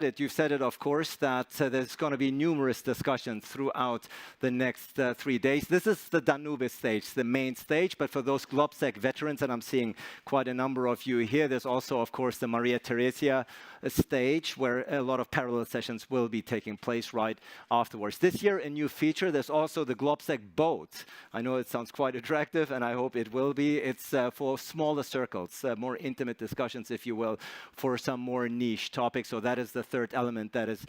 You've said it, of course, that there's going to be numerous discussions throughout the next 3 days. This is the Danube stage, the main stage, but for those Globsec veterans, and I'm seeing quite a number of you here, there's also, of course, the Maria Theresia stage, where a lot of parallel sessions will be taking place right afterwards. This year, a new feature, there's also the Globsec boat. I know it sounds quite attractive, and I hope it will be. It's for smaller circles, more intimate discussions, if you will, for some more niche topics. So that is the third element that is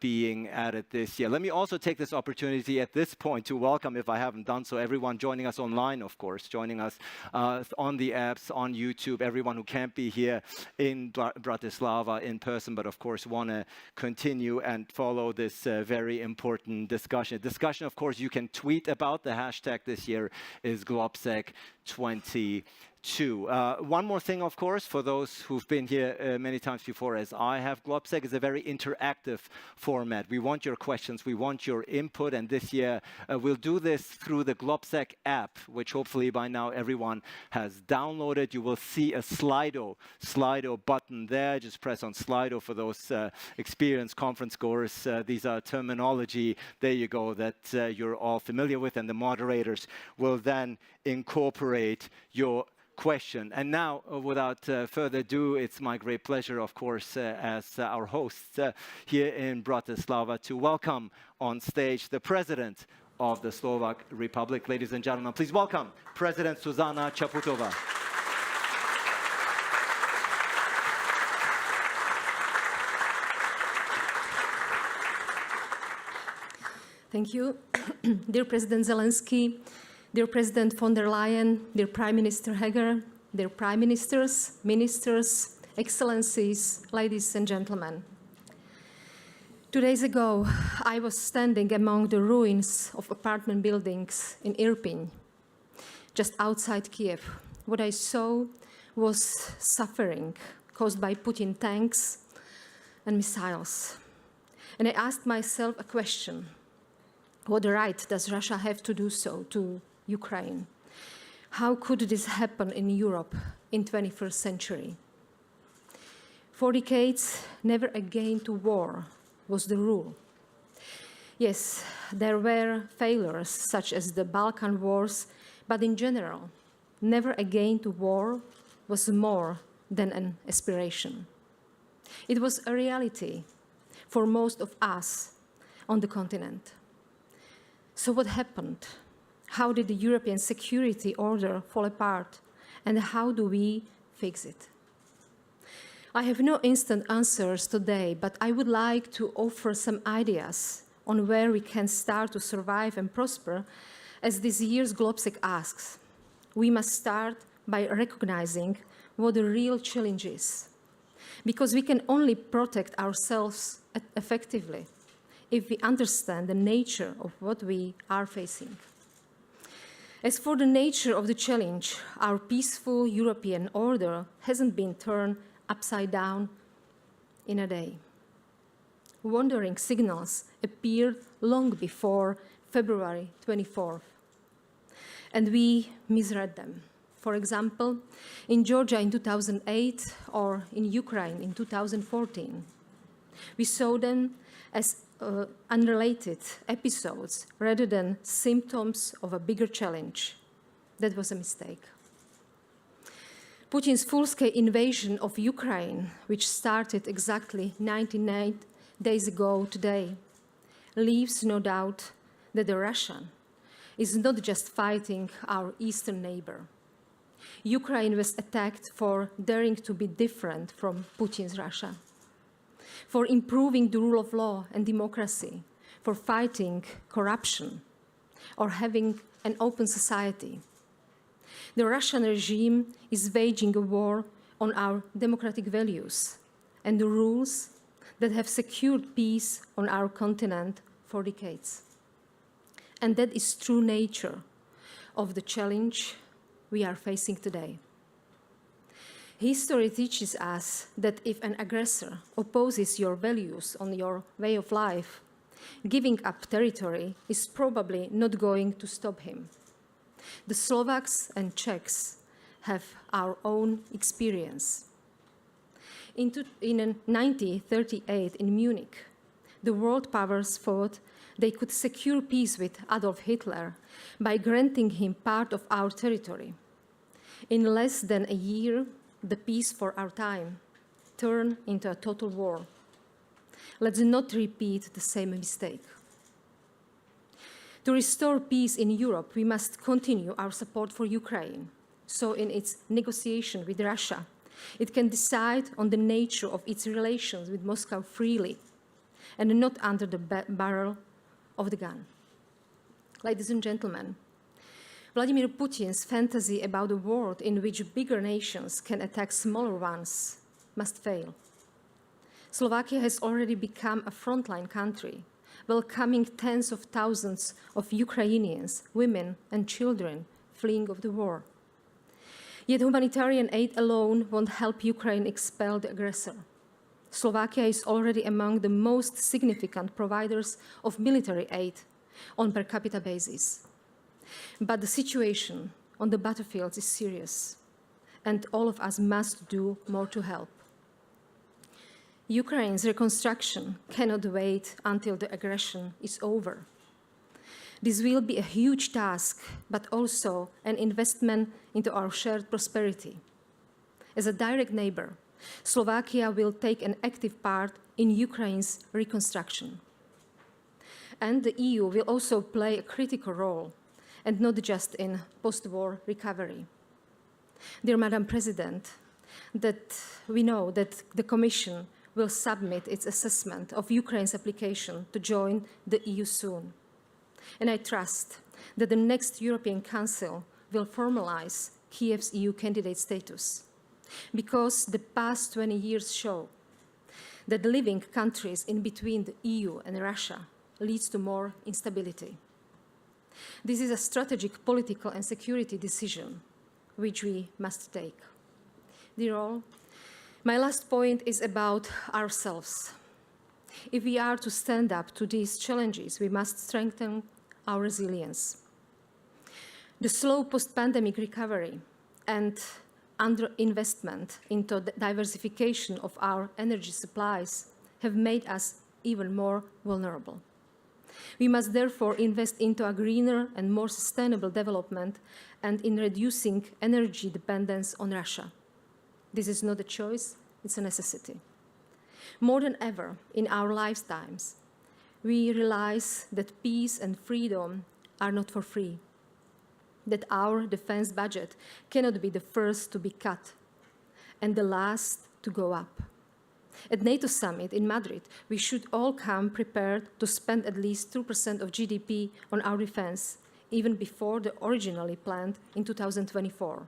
being added this year. Let me also take this opportunity at this point to welcome, if I haven't done so, everyone joining us online, of course, joining us on the apps, on YouTube, everyone who can't be here in Bratislava in person, but of course want to continue and follow this very important discussion. Discussion, of course, you can tweet about. The hashtag this year is Globsec22. One more thing, of course, for those who've been here many times before, as I have, Globsec is a very interactive format. We want your questions, we want your input, and this year we'll do this through the Globsec app, which hopefully by now everyone has downloaded. You will see a Slido button there. Just press on Slido for those experienced conference goers. These are terminology, there you go, that you're all familiar with, and the moderators will then incorporate your question. And now, without further ado, it's my great pleasure, of course, as our host here in Bratislava, to welcome on stage the President of the Slovak Republic. Ladies and gentlemen, please welcome President Zuzana Čaputová. Thank you. Dear President Zelensky, dear President von der Leyen, dear Prime Minister Heger, dear Prime Ministers, Ministers, Excellencies, ladies and gentlemen. 2 days ago, I was standing among the ruins of apartment buildings in Irpin, just outside Kiev. What I saw was suffering caused by Putin tanks and missiles. And I asked myself a question: what right does Russia have to do so to Ukraine? How could this happen in Europe in 21st century? For decades, never again to war was the rule. Yes, there were failures such as the Balkan Wars, but in general, never again to war was more than an aspiration. It was a reality for most of us on the continent. So what happened? How did the European security order fall apart? And how do we fix it? I have no instant answers today, but I would like to offer some ideas on where we can start to survive and prosper, as this year's Globsec asks. We must start by recognizing what the real challenge is, because we can only protect ourselves effectively if we understand the nature of what we are facing. As for the nature of the challenge, our peaceful European order hasn't been turned upside down in a day. Wandering signals appeared long before February 24th, and we misread them. For example, in Georgia in 2008 or in Ukraine in 2014. We saw them as unrelated episodes rather than symptoms of a bigger challenge. That was a mistake. Putin's full-scale invasion of Ukraine, which started exactly 99 days ago today, leaves no doubt that the Russian is not just fighting our eastern neighbor. Ukraine was attacked for daring to be different from Putin's Russia, for improving the rule of law and democracy, for fighting corruption, or having an open society. The Russian regime is waging a war on our democratic values and the rules that have secured peace on our continent for decades. And that is true nature of the challenge we are facing today. History teaches us that if an aggressor opposes your values on your way of life, giving up territory is probably not going to stop him. The Slovaks and Czechs have our own experience. In 1938 in Munich, the world powers thought they could secure peace with Adolf Hitler by granting him part of our territory. In less than a year, the peace for our time turned into a total war. Let's not repeat the same mistake. To restore peace in Europe, we must continue our support for Ukraine. So in its negotiation with Russia, it can decide on the nature of its relations with Moscow freely and not under the barrel of the gun. Ladies and gentlemen, Vladimir Putin's fantasy about a world in which bigger nations can attack smaller ones must fail. Slovakia has already become a frontline country, welcoming tens of thousands of Ukrainians, women and children fleeing of the war. Yet humanitarian aid alone won't help Ukraine expel the aggressor. Slovakia is already among the most significant providers of military aid on per capita basis. But the situation on the battlefield is serious, and all of us must do more to help. Ukraine's reconstruction cannot wait until the aggression is over. This will be a huge task, but also an investment into our shared prosperity. As a direct neighbor, Slovakia will take an active part in Ukraine's reconstruction. And the EU will also play a critical role, and not just in post-war recovery. Dear Madam President, that we know that the Commission will submit its assessment of Ukraine's application to join the EU soon. And I trust that the next European Council will formalize Kiev's EU candidate status, because the past 20 years show that living countries in between the EU and Russia leads to more instability. This is a strategic political and security decision which we must take. Dear all, my last point is about ourselves. If we are to stand up to these challenges, we must strengthen our resilience. The slow post-pandemic recovery and underinvestment into the diversification of our energy supplies have made us even more vulnerable. We must therefore invest into a greener and more sustainable development and in reducing energy dependence on Russia. This is not a choice, it's a necessity. More than ever in our lifetimes, we realize that peace and freedom are not for free, that our defense budget cannot be the first to be cut and the last to go up. At NATO summit in Madrid, we should all come prepared to spend at least 2% of GDP on our defense, even before the originally planned in 2024.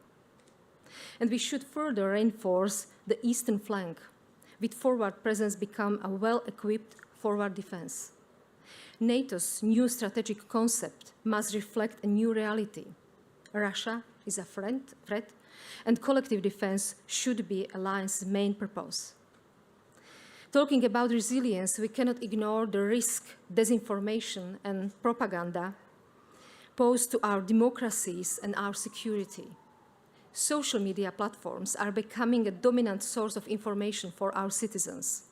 And we should further reinforce the eastern flank, with forward presence become a well-equipped forward defense. NATO's new strategic concept must reflect a new reality. Russia is a threat, and collective defense should be alliance's main purpose. Talking about resilience, we cannot ignore the risk disinformation and propaganda pose to our democracies and our security. Social media platforms are becoming a dominant source of information for our citizens.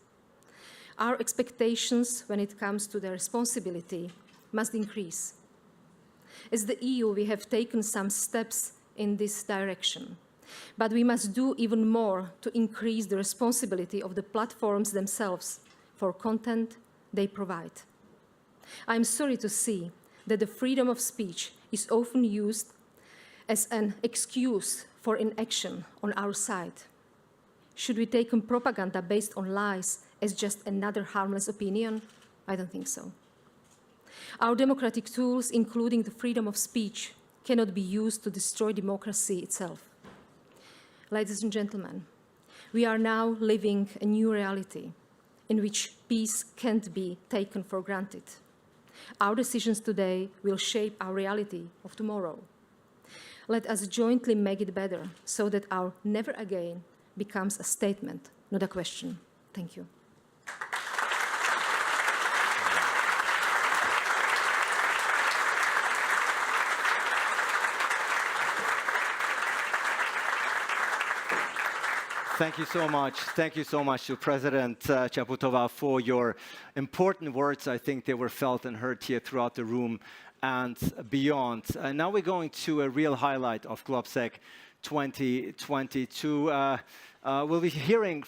Our expectations when it comes to their responsibility must increase. As the EU, we have taken some steps in this direction, but we must do even more to increase the responsibility of the platforms themselves for content they provide. I'm sorry to see that the freedom of speech is often used as an excuse for inaction on our side. Should we take propaganda based on lies as just another harmless opinion? I don't think so. Our democratic tools, including the freedom of speech, cannot be used to destroy democracy itself. Ladies and gentlemen, we are now living a new reality in which peace can't be taken for granted. Our decisions today will shape our reality of tomorrow. Let us jointly make it better so that our never again becomes a statement, not a question. Thank you. Thank you so much. Thank you so much to President Čaputová for your important words. I think they were felt and heard here throughout the room and beyond. Now we're going to a real highlight of GlobSec 2022. We'll be hearing